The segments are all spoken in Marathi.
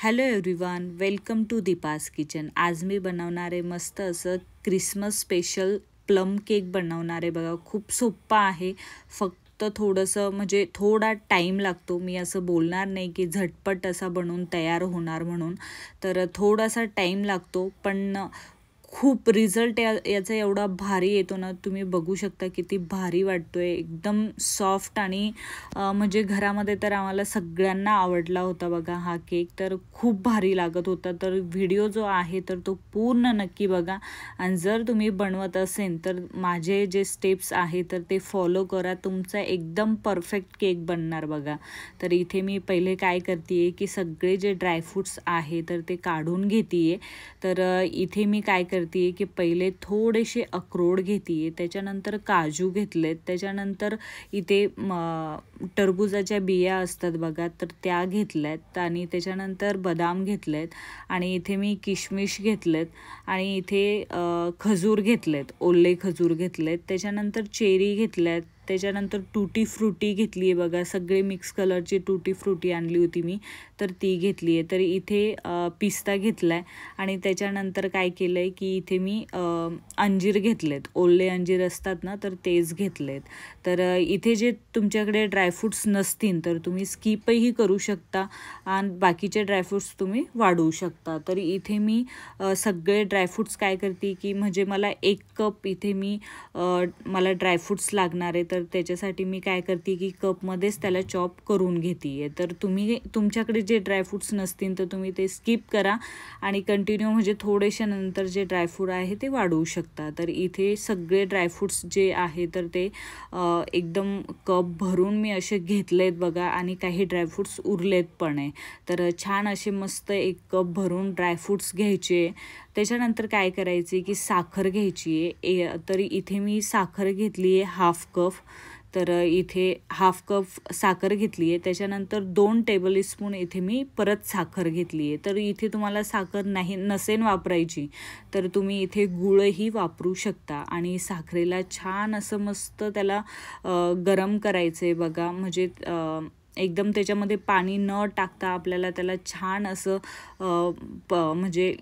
Hello everyone, welcome to Deepa's kitchen. आज मी बनवणार आहे मस्त असं क्रिसमस स्पेशल प्लम केक बनवणार आहे. बघा, खूप सोप्पा आहे. फक्त थोडंसं म्हणजे थोडा टाईम लागतो. मी असं बोलणार नाही की झटपट असा बनवून तयार होणार म्हणून. तर थोडासा टाईम लागतो, पण खूप रिझल्ट याचा एवढा भारी येतो ना, तुम्ही बघू शकता किती भारी वाटतोय. एकदम सॉफ्ट आणि म्हणजे घरामध्ये तर आम्हाला सगळ्यांना आवडला होता बघा हा केक. तर खूप भारी लागत होता. तर व्हिडिओ जो आहे तर तो पूर्ण नक्की बघा. आणि जर तुम्ही बनवत असेल तर माझे जे स्टेप्स आहे तर ते फॉलो करा. तुमचा एकदम परफेक्ट केक बनणार बघा. तर इथे मी पहिले काय करते की सगळे जे ड्रायफ्रूट्स आहे तर ते काढून घेते. तर इथे मी काय करते की पहिले थोडेसे अक्रोड घेते, त्याच्यानंतर काजू घेतलेत, त्याच्यानंतर इथे टरबुजाच्या बिया असतात बघा तर त्या घेतल्यात, आणि त्याच्यानंतर बदाम घेतलेत, आणि इथे मी किशमिश घेतलेत, आणि इथे खजूर घेतलेत, ओले खजूर घेतलेत, त्याच्यानंतर चेरी घेतल्यात, त्याच्यानंतर टूटी फ्रुटी घेतली आहे बघा. सगळे मिक्स कलरची टूटी फ्रुटी आणली होती मी, तर ती घेतली आहे. तर इथे पिस्ता घेतला आहे, आणि त्याच्यानंतर काय केलं आहे की इथे मी अंजीर घेतलेत, ओले अंजीर असतात ना तर तेच घेतलेत. तर इथे जे तुमच्याकडे ड्रायफ्रूट्स नसतील तर तुम्ही स्किपही करू शकता, आणि बाकीचे ड्रायफ्रूट्स तुम्ही वाढवू शकता. तर इथे मी सगळे ड्रायफ्रूट्स काय करते की म्हणजे मला 1 कप इथे मी मला ड्रायफ्रूट्स लागणार आहे, तर त्याच्यासाठी मी काय करते की कपमध्येच त्याला चॉप करून घेते. तर तुम्ही तुमच्याकडे जे ड्रायफ्रूट्स नसतील तर तुम्ही ते स्किप करा आणि कंटिन्यू म्हणजे थोडेशा नंतर जे ड्रायफ्रूट आहे ते वाढवू शकता. तर इथे सगळे ड्रायफ्रूट्स जे आहे तर ते एकदम कप भरून मी असे घेतलेत बघा, आणि काही ड्रायफ्रूट्स उरलेत पण आहे. तर छान असे मस्त 1 कप भरून ड्रायफ्रूट्स घ्यायचे. त्याच्यानंतर काय करायचे की साखर घ्यायची आहे. तर इथे मी साखर घेतली आहे 1/2 कप. तर इथे 1/2 कप साखर घेतली आहे. त्याच्यानंतर 2 टेबलस्पून इथे मी परत साखर घेतली आहे. तर इथे तुम्हाला साखर नसेल वापरायची तर तुम्ही इथे गूळही वापरू शकता. आणि साखरेला छान असं मस्त त्याला गरम करायचं आहे बघा. म्हणजे एकदम त्याच्यामध्ये पाणी न टाकता आपल्याला त्याला छान असं म्हणजे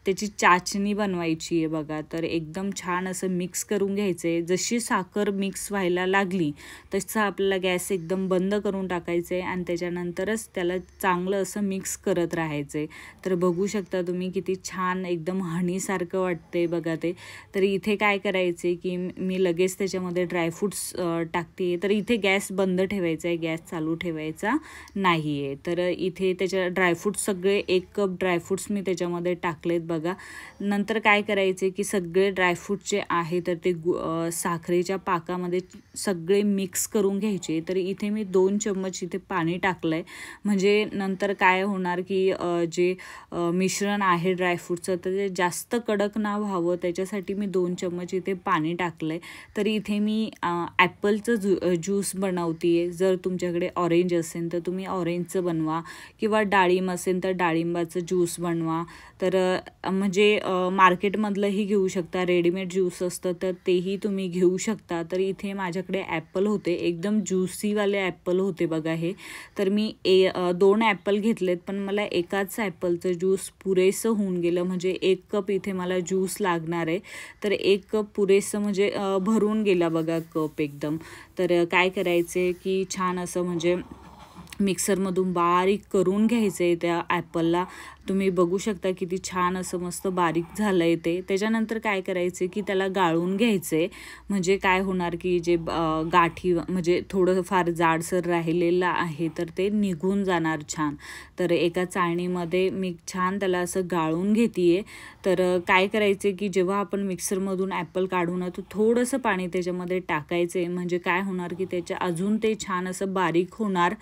त्याची चाचणी बनवायची आहे बघा. तर एकदम छान असं मिक्स करून घ्यायचं आहे. जशी साखर मिक्स व्हायला लागली तसं आपल्याला गॅस एकदम बंद करून टाकायचं आहे, आणि त्याच्यानंतरच त्याला चांगलं असं मिक्स करत राहायचं आहे. तर बघू शकता तुम्ही किती छान एकदम हनीसारखं वाटते बघा ते. तर इथे काय करायचे की मी लगेच त्याच्यामध्ये ड्रायफ्रूट्स टाकते. तर इथे गॅस बंद ठेवायचा आहे, गॅस चालू ठेवायचा नाही आहे. तर इथे त्याच्या ड्रायफ्रूट्स सगळे 1 कप ड्रायफ्रूट्स मी त्याच्यामध्ये टाकलेत बघा. नंतर काय करायचे की सगळे ड्रायफ्रूट जे आहे तर ते साखरेच्या पाकामध्ये सगळे मिक्स करून घ्यायचे. तर इथे मी 2 चम्मच इथे पाणी टाकलं आहे. म्हणजे नंतर काय होणार की जे मिश्रण आहे ड्रायफ्रूटचं तर ते जास्त कडक ना व्हावं त्याच्यासाठी मी 2 चम्मच इथे पाणी टाकलं आहे. तर इथे मी ॲपलचं ज्यूस बनवते आहे. जर तुमच्याकडे ऑरेंज असेल तर तुम्ही ऑरेंजचं बनवा, किंवा डाळिंब असेल तर डाळिंबाचं ज्यूस बनवा. तर म्हणजे मार्केटमधलंही घेऊ शकता, रेडीमेड ज्यूस असतं तर तेही तुम्ही घेऊ शकता. तर इथे माझ्याकडे ॲपल होते, एकदम ज्युसीवाले ॲपल होते बघा हे. तर मी 2 ॲपल घेतलेत, पण मला एकाच ॲपलचं ज्यूस पुरेसं होऊन गेलं. म्हणजे 1 कप इथे मला ज्यूस लागणार आहे. तर 1 कप पुरेसं म्हणजे भरून गेला बघा कप एकदम. तर काय करायचे की छान असं म्हणजे मिक्सरमधून बारीक करून घ्यायचं आहे त्या ॲपलला. तुम्ही बघू शकता किती छान असं मस्त बारीक झालं आहे ते. त्याच्यानंतर काय करायचं की त्याला गाळून घ्यायचं आहे. म्हणजे काय होणार की जे गाठी म्हणजे थोडंफार जाडसर राहिलेलं आहे तर ते निघून जाणार छान. तर एका चाळणीमध्ये मी छान त्याला असं गाळून घेते आहे. तर काय करायचं की जेव्हा आपण मिक्सरमधून ॲपल काढू ना तर थोडंसं पाणी त्याच्यामध्ये टाकायचं आहे. म्हणजे काय होणार की त्याच्या अजून ते छान असं बारीक होणार.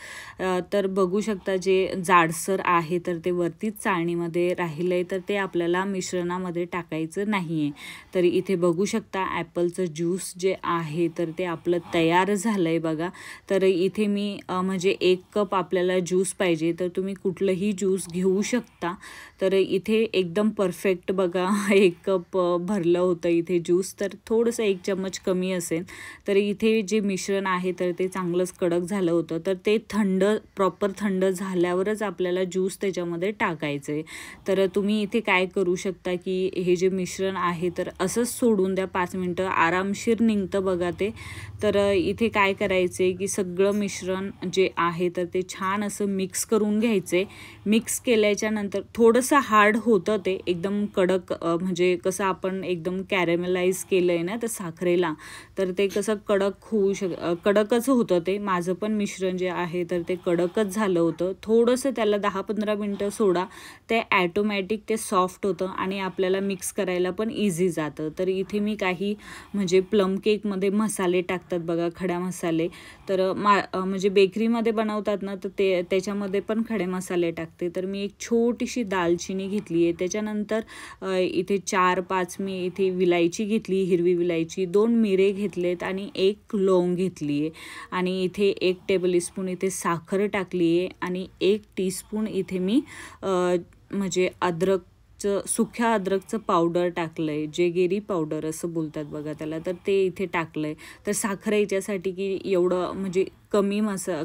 तर बघू शकता जे जाडसर आहे तर ते वरतीच चाळणीमध्ये राहिलं आहे, तर ते आपल्याला मिश्रणामध्ये टाकायचं नाही आहे. तर इथे बघू शकता ॲपलचं ज्यूस जे आहे तर ते आपलं तयार झालं आहे बघा. तर इथे मी म्हणजे 1 कप आपल्याला ज्यूस पाहिजे तर तुम्ही कुठलंही ज्यूस घेऊ शकता. तर इथे एकदम परफेक्ट बघा 1 कप भरलं होतं इथे ज्यूस. तर थोडंसं 1 चम्मच कमी असेल. तर इथे जे मिश्रण आहे तर ते चांगलंच कडक झालं होतं. तर ते थंड प्रॉपर थंड झाल्यावरच आपल्याला ज्यूस त्याच्यामध्ये टाकायचं आहे. तर तुम्ही इथे काय करू शकता की हे जे मिश्रण आहे तर असंच सोडून द्या, 5 मिनटं आरामशीर निघतं बघा ते. तर इथे काय करायचं आहे की सगळं मिश्रण जे आहे तर ते छान असं मिक्स करून घ्यायचं आहे. मिक्स केल्याच्या नंतर थोडंसं हार्ड होतं ते, एकदम कडक म्हणजे कसं आपण एकदम कॅरेमलाइज केलं आहे ना तर साखरेला, तर ते कसं कडकच होतं ते. माझं पण मिश्रण जे आहे तर ते कडकच झालं होतं. थोडंसं त्याला 10-15 मिनटं सोडा, ते ॲटोमॅटिक ते सॉफ्ट होतं आणि आपल्याला मिक्स करायला पण इझी जातं. तर इथे मी काही म्हणजे प्लम केकमध्ये मसाले टाकतात बघा, खडा मसाले. तर म्हणजे बेकरीमध्ये बनवतात ना तर त्याच्यामध्ये पण खडे मसाले टाकते. तर मी एक छोटीशी दालचिनी घेतली आहे. त्याच्यानंतर इथे 4-5 मी इथे विलायची घेतली, हिरवी विलायची, 2 मिरे घेतलेत आणि 1 लवंग घेतली आहे. आणि इथे 1 टेबलस्पून इथे साखर टाकली आहे आणि 1 टीस्पून इथे मी म्हणजे सुक्या अद्रकचं पावडर टाकलं आहे, जेगेरी पावडर असं बोलतात बघा त्याला, तर ते इथे टाकलं आहे. तर साखर याच्यासाठी की एवढं म्हणजे कमी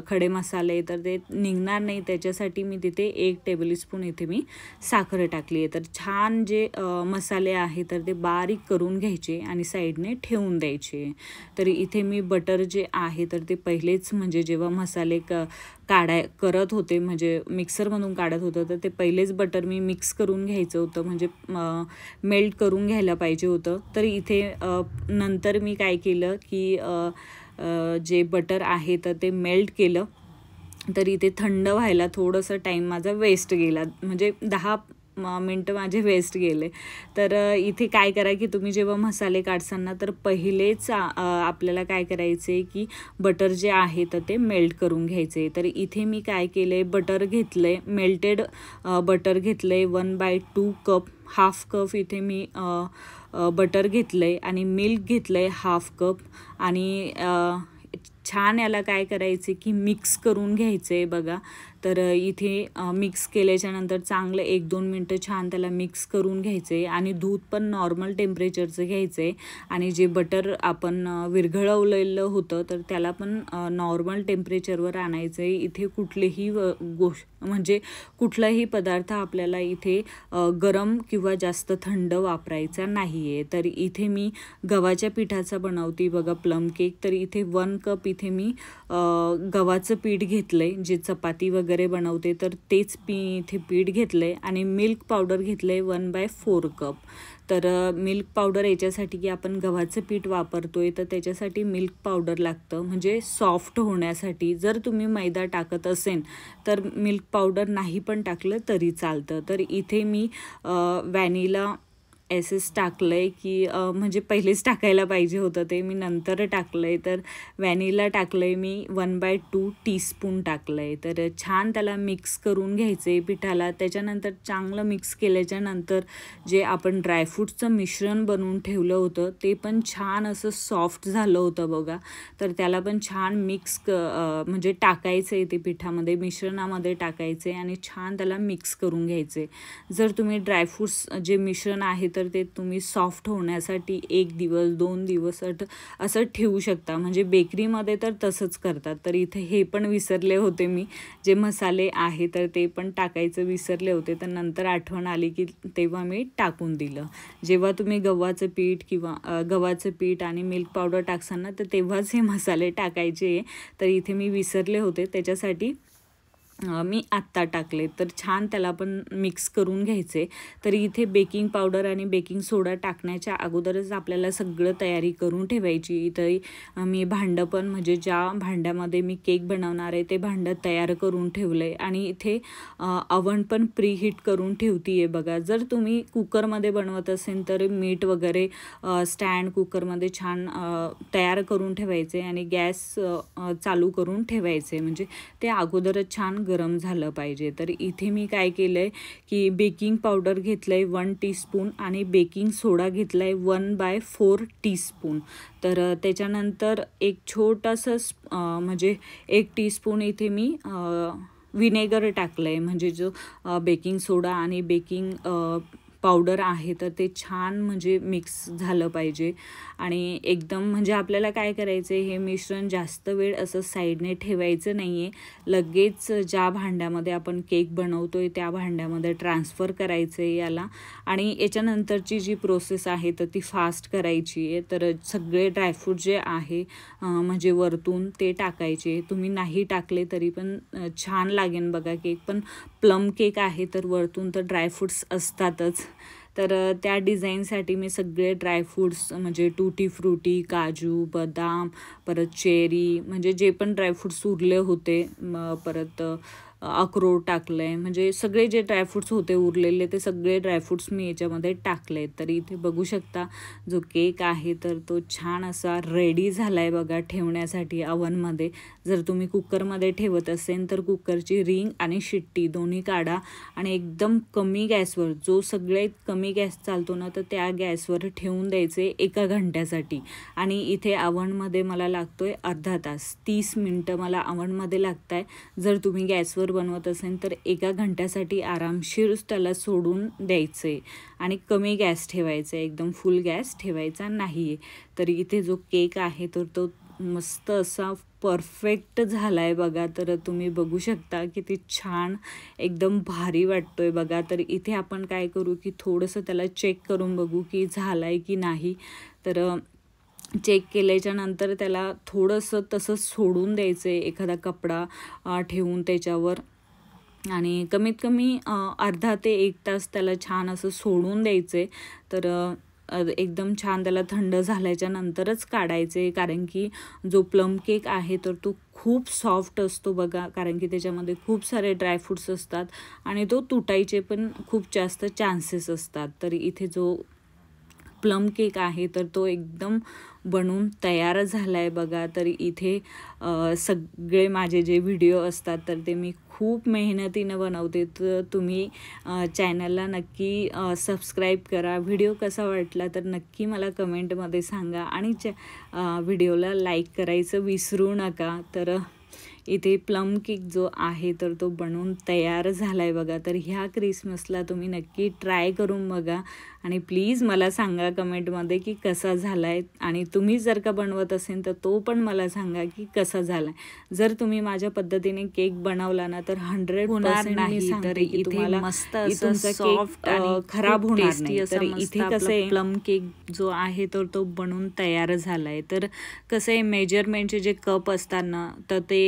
खडे मसाले तर ते निघणार नाही, त्याच्यासाठी मी तिथे 1 टेबलस्पून इथे मी साखर टाकली आहे. तर छान जे मसाले आहे तर ते बारीक करून घ्यायचे आणि साईडने ठेवून द्यायचे. तर इथे मी बटर जे आहे तर ते पहिलेच म्हणजे जेव्हा मसाले करत होते म्हणजे मिक्सरमधून काढत होतं तर ते पहिलेच बटर मी मिक्स करून घ्यायचं होतं, म्हणजे मेल्ट करून घ्यायला पाहिजे होतं. तर इथे नंतर मी काय केलं की जे बटर आहे तर ते मेल्ट केलं. तर इथे थंड व्हायला थोडंसं टाईम माझा वेस्ट गेला, म्हणजे 10 मिनटं माझे वेस्ट गेले. तर इथे काय करा की तुम्ही जेव्हा मसाले काढताना तर पहिलेच आपल्याला काय करायचे की बटर जे आहे तर ते मेल्ट करून घ्यायचे. तर इथे मी काय केलं, बटर घेतलं आहे, मेल्टेड बटर घेतलं आहे 1/2 कप, हाफ कप इथे मी बटर घेतलं आहे आणि मिल्क घेतलं आहे हाफ कप. आणि छान याला काय करायचे की मिक्स करून घ्यायचं आहे बघा. तर इथे मिक्स केल्याच्यानंतर चांगलं 1-2 मिनटं छान त्याला मिक्स करून घ्यायचं आहे आणि दूध पण नॉर्मल टेम्परेचरचं घ्यायचं आहे. आणि जे बटर आपण विरघळवलेलं होतं तर त्याला पण नॉर्मल टेम्परेचरवर आणायचं आहे. इथे कुठलीही म्हणजे कुठलाही पदार्थ आपल्याला इथे गरम किंवा जास्त थंड वापरायचा नाही आहे. तर इथे मी गव्हाच्या पिठाचा बनवते बघा प्लम केक. तर इथे 1 कप इथे मी गव्हाचं पीठ घेतलं आहे, जे चपाती वगैरे बनवते तर तेच इथे पीठ घेतलं आहे. आणि मिल्क पावडर घेतलं आहे 1/4 कप. तर मिल्क पावडर याच्यासाठी की आपण गव्हाचं पीठ वापरतोय तर त्याच्यासाठी मिल्क पावडर लागतं, म्हणजे सॉफ्ट होण्यासाठी. जर तुम्ही मैदा टाकत असेल तर मिल्क पावडर नाही पण टाकलं तरी चालतं. तर इथे मी व्हॅनिला एसेस टाकलं आहे की म्हणजे पहिलेच टाकायला पाहिजे होतं, ते मी नंतर टाकलं आहे. तर व्हॅनिला टाकलं आहे मी 1/2 टीस्पून टाकलं आहे. तर छान त्याला मिक्स करून घ्यायचं आहे पिठाला. त्याच्यानंतर चांगलं मिक्स केल्याच्यानंतर जे आपण ड्रायफ्रूटचं मिश्रण बनवून ठेवलं होतं ते पण छान असं सॉफ्ट झालं होतं बघा. तर त्याला पण छान मिक्स म्हणजे टाकायचं आहे, ते पिठामध्ये मिश्रणामध्ये टाकायचं आहे आणि छान त्याला मिक्स करून घ्यायचं आहे. जर तुम्ही ड्रायफ्रूट्स जे मिश्रण आहे तर ते तुम्ही सॉफ्ट होण्यासाठी 1 दिवस 2 दिवस असं ठेवू शकता, म्हणजे बेकरीमध्ये तर तसंच करतात. तर इथे हे पण विसरले होते मी, जे मसाले आहे तर ते पण टाकायचं विसरले होते. तर नंतर आठवण आली की तेव्हा मी टाकून दिलं. जेव्हा तुम्ही गव्हाचं पीठ आणि मिल्क पावडर टाकसान ना तर तेव्हाच हे मसाले टाकायचे. तर इथे मी विसरले होते, त्याच्यासाठी मी आत्ता टाकले. तर छान त्याला पण मिक्स करून घ्यायचे. तर इथे बेकिंग पावडर आणि बेकिंग सोडा टाकण्याच्या अगोदरच आपल्याला सगळं तयारी करून ठेवायची. इथं मी भांडं पण, म्हणजे ज्या भांड्यामध्ये मी केक बनवणार आहे ते भांडं तयार करून ठेवलं आहे. आणि इथे अवन पण प्रीहीट करून ठेवती आहे बघा. जर तुम्ही कुकरमध्ये बनवत असेल तर मीठ वगैरे स्टँड कुकरमध्ये छान तयार करून ठेवायचे आणि गॅस चालू करून ठेवायचे, म्हणजे ते अगोदरच छान गरम झालं पाहिजे. तर इथे मी काय केलं आहे की बेकिंग पावडर घेतलं आहे 1 टीस्पून आणि बेकिंग सोडा घेतला आहे 1/4 टीस्पून. तर त्याच्यानंतर एक छोटंसं म्हणजे 1 टीस्पून इथे मी विनेगर टाकलं आहे, म्हणजे जो बेकिंग सोडा आणि बेकिंग पावडर आहे तर ते छान म्हणजे मिक्स झालं पाहिजे. आणि एकदम म्हणजे आपल्याला काय करायचं आहे, हे मिश्रण जास्त वेळ असं साईडने ठेवायचं नाही आहे. लगेच ज्या भांड्यामध्ये आपण केक बनवतो आहे त्या भांड्यामध्ये ट्रान्सफर करायचं आहे याला. आणि याच्यानंतरची जी प्रोसेस आहे तर ती फास्ट करायची आहे. तर सगळे ड्रायफ्रूट जे आहे म्हणजे वरतून ते टाकायचे. तुम्ही नाही टाकले तरी पण छान लागेल बघा केक. पण प्लम केक आहे तर वरतून तर ड्रायफ्रूट्स असतातच. तर त्या डिझाईनसाठी मी सगळे ड्रायफ्रूट्स म्हणजे टूटी फ्रुटी, काजू, बदाम, परत चेरी म्हणजे जे पण ड्रायफ्रूट्स उरले होते, परत अक्रोड टाकलं आहे. म्हणजे सगळे जे ड्रायफ्रूट्स होते उरलेले ते सगळे ड्रायफ्रूट्स मी याच्यामध्ये टाकले आहेत. तर इथे बघू शकता जो केक आहे तर तो छान असा रेडी झाला आहे बघा ठेवण्यासाठी अवनमध्ये. जर तुम्ही कुकरमध्ये ठेवत असेल तर कुकरची रिंग आणि शिट्टी दोन्ही काढा आणि एकदम कमी गॅसवर, जो सगळ्यात कमी गॅस चालतो ना तर त्या गॅसवर ठेवून द्यायचे 1 घंट्यासाठी. आणि इथे अवनमध्ये मला लागतोय अर्धा तास, 30 मिनटं मला अवनमध्ये लागत आहे. जर तुम्ही गॅसवर बनवत असेल तर 1 घंट्यासाठी आरामशीर त्याला सोडून द्यायचं आहे आणि कमी गॅस ठेवायचा आहे, एकदम फुल गॅस ठेवायचा नाही आहे. तर इथे जो केक आहे तर तो मस्त असा परफेक्ट झाला आहे बघा. तर तुम्ही बघू शकता किती छान एकदम भारी वाटतोय बघा. तर इथे आपण काय करू की थोडंसं त्याला चेक करून बघू की झालं आहे की नाही. तर चेक केल्याच्या नंतर त्याला थोडंसं तसंच सोडून द्यायचं आहे, एखादा कपडा ठेवून त्याच्यावर. आणि कमीत कमी अर्धा ते 1 तास त्याला छान असं सोडून द्यायचं आहे. तर एकदम छान त्याला थंड झाल्याच्या नंतरच काढायचे. कारण की जो प्लम केक आहे तर तो खूप सॉफ्ट असतो बघा. कारण की त्याच्यामध्ये खूप सारे ड्रायफ्रूट्स असतात आणि तो तुटायचे पण खूप जास्त चान्सेस असतात. तर इथे जो प्लम केक आहे तर तो एकदम बनून तयार झाला आहे बघा. तर इथे सगळे माझे जे व्हिडिओ असतात तर ते मी खूप मेहनतीनं बनवते. तर तुम्ही चॅनलला नक्की सबस्क्राईब करा. व्हिडिओ कसा वाटला तर नक्की मला कमेंटमध्ये सांगा आणि व्हिडिओला लाईक करायचं विसरू नका. तर इथे प्लम केक जो आहे तर तो बनवून तयार झाला आहे बघा. तर ह्या क्रिसमसला तुम्ही नक्की ट्राय करून बघा आणि प्लीज मला सांगा कमेंटमध्ये की कसा झाला आहे. आणि तुम्ही जर का बनवत असेल तर तो पण मला सांगा की कसा झाला आहे. जर तुम्ही माझ्या पद्धतीने केक बनवला ना तर 100% नाही. तर इथे मस्त असं सॉफ्ट आणि खराब होणार नाही. तर इथे कसं आहे प्लम केक जो आहे तर तो बनवून तयार झाला आहे. तर कसं आहे मेजरमेंटचे जे कप असतात ना तर ते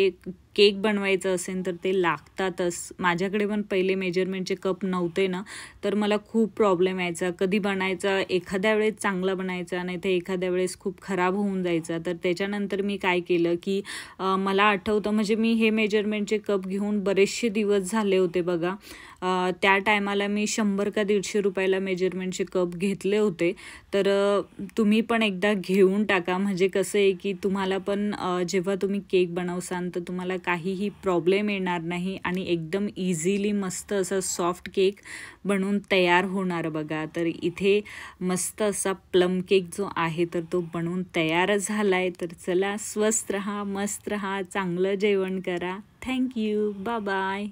केक बनवायचं असेल तर ते लागतातच. माझ्याकडे पण पहिले मेजरमेंटचे कप नव्हते ना तर मला खूप प्रॉब्लेम यायचा. कधी बनायचा एखाद्या वेळेस चांगला बनायचा नाही तर एखाद्या वेळेस खूप खराब होऊन जायचा. तर त्याच्यानंतर मी काय केलं की मला आठवतं म्हणजे मी हे मेजरमेंटचे कप घेऊन बरेचसे दिवस झाले होते बघा. त्या टायमाला मी 100 का 150 रुपयाला मेजरमेंटचे कप घेतले होते. तर तुम्ही पण एकदा घेऊन टाका. म्हणजे कसं आहे की तुम्हाला पण जेव्हा तुम्ही केक बनवसाल तर तुम्हाला काहीही प्रॉब्लेम येणार नाही आणि एकदम इझिली मस्त असा सॉफ्ट केक बनवून तयार होणार बघा. तर इथे मस्त असा प्लम केक जो आहे तर तो बनवून तयार झाला आहे. तर चला स्वस्त रहा, मस्त रहा, चांगलं जेवण करा. Thank you, bye bye.